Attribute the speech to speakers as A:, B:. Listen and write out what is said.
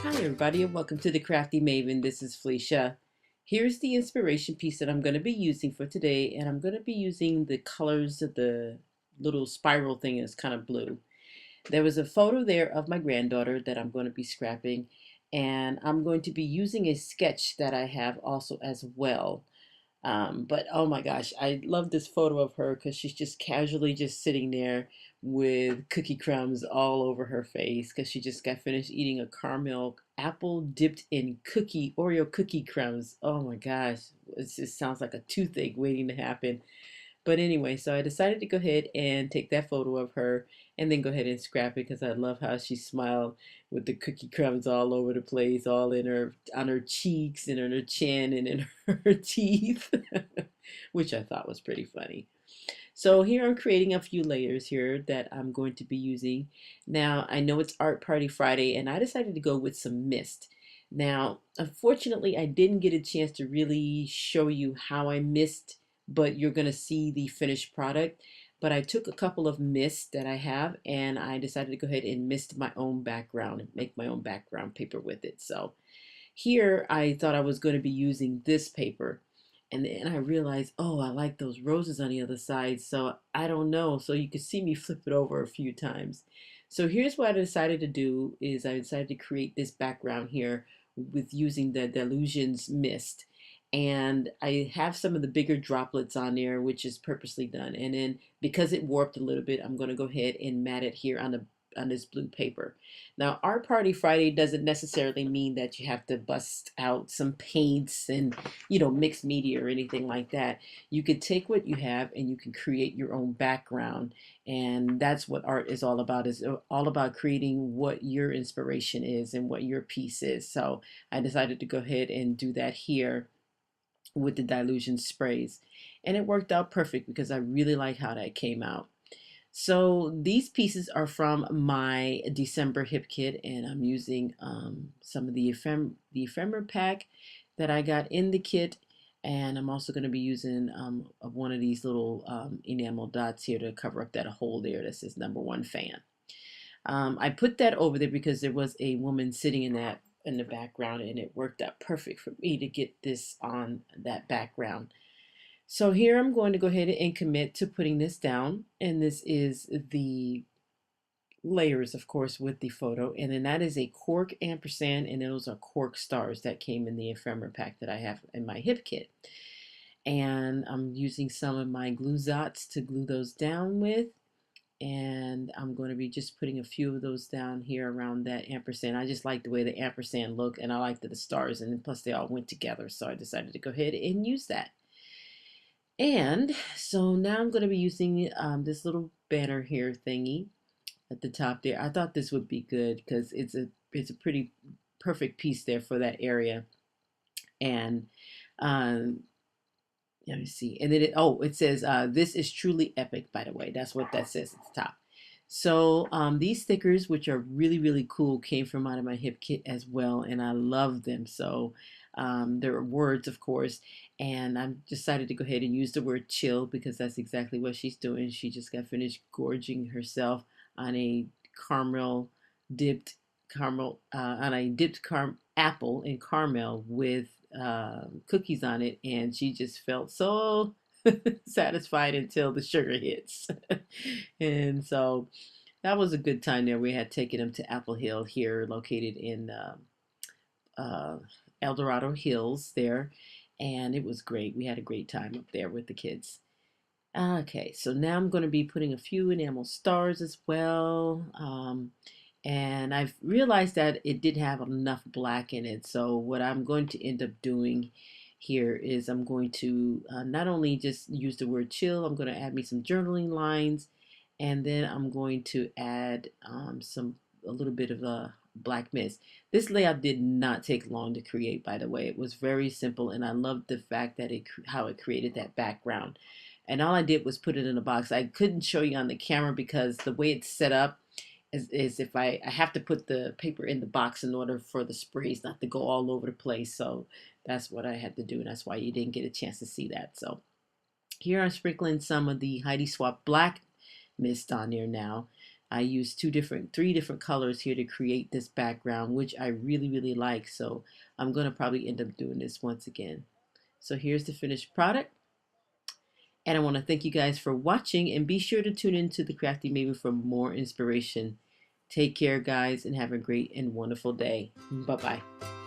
A: Hi everybody and welcome to the Crafty Maven. This is Felicia. Here's the inspiration piece that I'm going to be using for today, and I'm going to be using the colors of the little spiral thing is kind of blue. There was a photo there of my granddaughter that I'm going to be scrapping, and I'm going to be using a sketch that I have also as well. But oh my gosh, I love this photo of her because she's just casually just sitting there with cookie crumbs all over her face because she just got finished eating a caramel apple dipped in Oreo cookie crumbs. Oh my gosh, it just sounds like a toothache waiting to happen. But anyway, so I decided to go ahead and take that photo of her and then go ahead and scrap it because I love how she smiled with the cookie crumbs all over the place, all in her on her cheeks and on her chin and in her teeth, which I thought was pretty funny. So here I'm creating a few layers here that I'm going to be using. Now I know it's Art Party Friday and I decided to go with some mist. Now, unfortunately, I didn't get a chance to really show you how I mist, but you're going to see the finished product. But I took a couple of mists that I have and I decided to go ahead and mist my own background and make my own background paper with it. So here I thought I was going to be using this paper. And then I realized, oh, I like those roses on the other side. So I don't know. So you could see me flip it over a few times. So here's what I decided to do is I decided to create this background here with using the Delusions mist. And I have some of the bigger droplets on there, which is purposely done. And then because it warped a little bit, I'm going to go ahead and mat it here on this blue paper. Now, Art Party Friday doesn't necessarily mean that you have to bust out some paints and, mixed media or anything like that. You can take what you have and you can create your own background. And that's what art is all about, is all about creating what your inspiration is and what your piece is. So I decided to go ahead and do that here with the dilution sprays. And it worked out perfect because I really like how that came out. So these pieces are from my December hip kit, and I'm using some of the ephemera pack that I got in the kit, and I'm also going to be using one of these little enamel dots here to cover up that hole there that says #1 fan. I put that over there because there was a woman sitting in the background, and it worked out perfect for me to get this on that background. So here I'm going to go ahead and commit to putting this down. And this is the layers, of course, with the photo. And then that is a cork ampersand, and those are cork stars that came in the ephemera pack that I have in my hip kit. And I'm using some of my glue dots to glue those down with. And I'm going to be just putting a few of those down here around that ampersand. I just like the way the ampersand look, and I like the stars, and plus they all went together. So I decided to go ahead and use that. And so now I'm going to be using this little banner here thingy at the top there. I thought this would be good because it's a pretty perfect piece there for that area. And um, let me see. And then it says this is truly epic. By the way, that's what that says at the top. So these stickers, which are really, really cool, came from out of my hip kit as well, and I love them. So there are words, of course, and I decided to go ahead and use the word chill because that's exactly what she's doing. She just got finished gorging herself on a caramel dipped on a dipped apple in caramel with cookies on it, and she just felt so satisfied until the sugar hits. And so that was a good time there. We had taken him to Apple Hill here, located in uh, El Dorado Hills there, and it was great. We had a great time up there with the kids. Okay, so now I'm going to be putting a few enamel stars as well. And I've realized that it did have enough black in it. So what I'm going to end up doing here is I'm going to not only just use the word chill, I'm going to add me some journaling lines, and then I'm going to add a little bit of a black mist. This layout did not take long to create, by the way. It was very simple, and I loved the fact that how it created that background. And all I did was put it in a box. I couldn't show you on the camera because the way it's set up is if I have to put the paper in the box in order for the sprays not to go all over the place. So that's what I had to do, and that's why you didn't get a chance to see that. So here I'm sprinkling some of the Heidi Swap Black mist on there now. I used three different colors here to create this background, which I really like. So I'm going to probably end up doing this once again. So here's the finished product. And I want to thank you guys for watching, and be sure to tune into the Crafty Maven for more inspiration. Take care, guys, and have a great and wonderful day. Bye-bye.